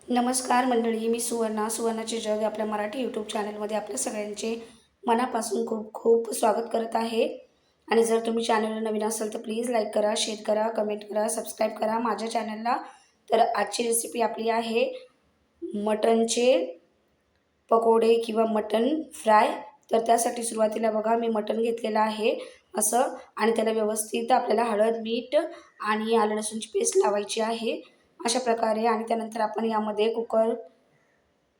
नमस्कार मंडळी, मी सुवर्णाचे जग आपल्या मराठी यूट्यूब चॅनलमध्ये आपल्या सगळ्यांचे मनापासून खूप खूप स्वागत करत आहे। आणि जर तुम्ही चॅनलला नवीन असाल तर प्लीज लाईक करा, शेअर करा, कमेंट करा, सबस्क्राईब करा माझ्या चॅनलला। तर आजची रेसिपी आपली आहे मटनचे पकोडे किंवा मटन फ्राय। तर त्यासाठी सुरुवातीला बघा मी मटन घेतलेलं आहे असं, आणि त्याला व्यवस्थित आपल्याला हळद, मीठ आणि आलं लसूणची पेस्ट लावायची आहे अशा प्रकारे। आणि त्यानंतर आपण यामध्ये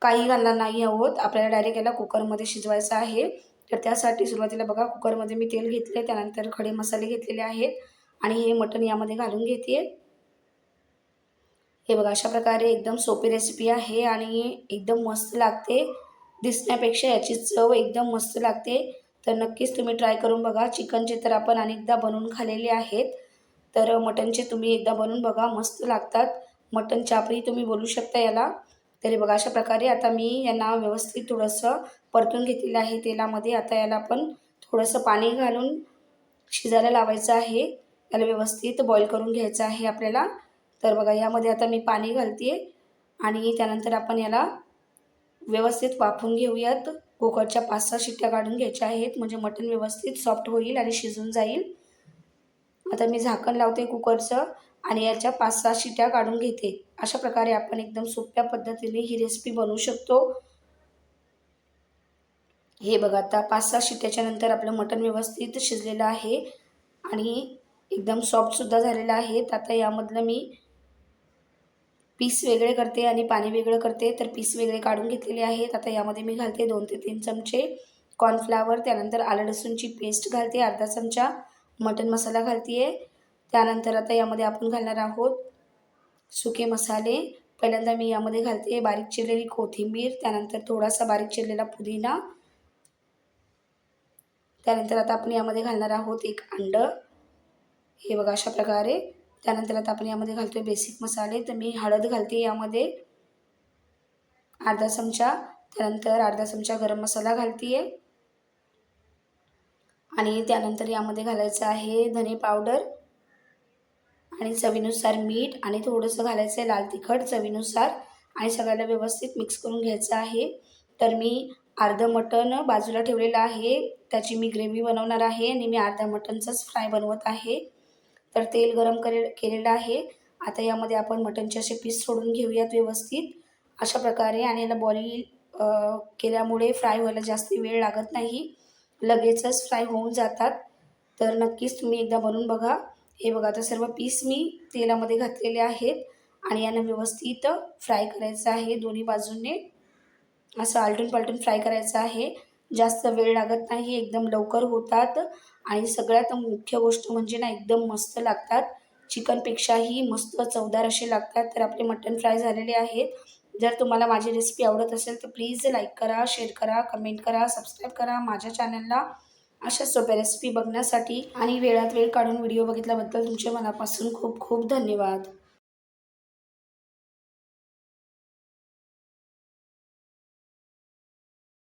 काही घालणार नाही आहोत, आपल्याला डायरेक्ट याला कुकरमध्ये शिजवायचं आहे। तर त्यासाठी सुरुवातीला बघा कुकरमध्ये मी तेल घेतले, त्यानंतर खडे मसाले घेतलेले आहेत आणि हे मटन यामध्ये घालून घेते। हे बघा अशा प्रकारे एकदम सोपी रेसिपी आहे आणि एकदम मस्त लागते। दिसण्यापेक्षा याची चव एकदम मस्त लागते। तर नक्कीच तुम्ही ट्राय करून बघा। चिकनचे तर आपण अनेकदा बनवून खाल्लेले आहेत, तर मटनचे तुम्ही एकदा बनवून बघा, मस्त लागतात। मटन चापरी तुम्ही बोलू शकता याला। तर हे बघा अशा प्रकारे आता मी यांना व्यवस्थित थोडंसं परतून घेतलेलं आहे तेलामध्ये। आता याला आपण थोडंसं पाणी घालून शिजायला लावायचं आहे, याला व्यवस्थित बॉईल करून घ्यायचं आहे आपल्याला। तर बघा यामध्ये आता मी पाणी घालते आणि त्यानंतर आपण याला व्यवस्थित वाफवून घेऊयात। कुकरच्या 5-6 शिट्ट्या काढून घ्यायच्या आहेत, म्हणजे मटण व्यवस्थित सॉफ्ट होईल आणि शिजून जाईल। आता मी झाकण लावते कुकरचं आणि याच्या 5-6 शिट्ट्या काढून घेते। अशा प्रकारे आपण एकदम सोप्या पद्धतीने ही रेसिपी बनवू शकतो। हे बघा आता 5-6 शिट्ट्याच्या नंतर आपलं मटण व्यवस्थित शिजलेलं आहे आणि एकदम सॉफ्टसुद्धा झालेलं आहे। आता यामधलं मी पीस वेगळे करते आणि पाणी वेगळं करते। तर पीस वेगळे काढून घेतलेले आहेत। आता यामध्ये मी घालते 2 ते 3 चमचे कॉर्नफ्लॉवर, त्यानंतर आलं लसूणची पेस्ट घालते, अर्धा चमचा मटन मसाला घालते। त्यानंतर आता यामध्ये आपण घालणार आहोत सुके मसाले। पहिल्यांदा मी यामध्ये घालते बारीक चिरलेली कोथिंबीर, त्यानंतर थोडासा बारीक चिरलेला पुदिना। त्यानंतर आता आपण यामध्ये घालणार आहोत 1 अंडं। हे बघा अशा प्रकारे। त्यानंतर आता आपण यामध्ये घालतोय बेसिक मसाले। तर मी हळद घालते यामध्ये अर्धा चमचा, त्यानंतर अर्धा चमचा गरम मसाला घालते आणि त्यानंतर यामध्ये घालायचं आहे धने पावडर आणि चवीनुसार मीठ आणि थोडंसं घालायचं आहे लाल तिखट चवीनुसार, आणि सगळ्याला व्यवस्थित मिक्स करून घ्यायचं आहे। तर मी अर्धं मटण बाजूला ठेवलेलं आहे, त्याची मी ग्रेव्ही बनवणार आहे आणि मी अर्धा मटणचाच फ्राय बनवत आहे। तर तेल गरम केलेलं आहे। आता यामध्ये आपण मटणचे असे पीस सोडून घेऊयात व्यवस्थित अशा प्रकारे, आणि याला बॉईल केल्यामुळे फ्राय व्हायला जास्त वेळ लागत नाही, लगेचच फ्राय होऊन जातात। तर नक्कीच तुम्ही एकदा बनवून बघा। हे बघा आता सर्व पीस मी तेलामध्ये घातलेले आहेत आणि यांना व्यवस्थित फ्राय करायचं आहे दोन्ही बाजूने, असं आलटून पालटून फ्राय करायचं आहे। जास्त वेळ लागत नाही, एकदम लवकर होतात आणि सगळ्यात मुख्य गोष्ट म्हणजे ना एकदम मस्त लागतात, चिकनपेक्षाही मस्त चवदार असे लागतात। तर आपले मटण फ्राय झालेले आहेत। जर तुम्हाला माझी रेसिपी आवडत असेल तर प्लीज लाईक करा, शेअर करा, कमेंट करा, सबस्क्राईब करा माझ्या चॅनलला अशा सोप्या रेसिपी बघण्यासाठी। आणि वेळात वेळ काढून व्हिडिओ बघितल्याबद्दल तुमचे मनापासून खूप खूप धन्यवाद।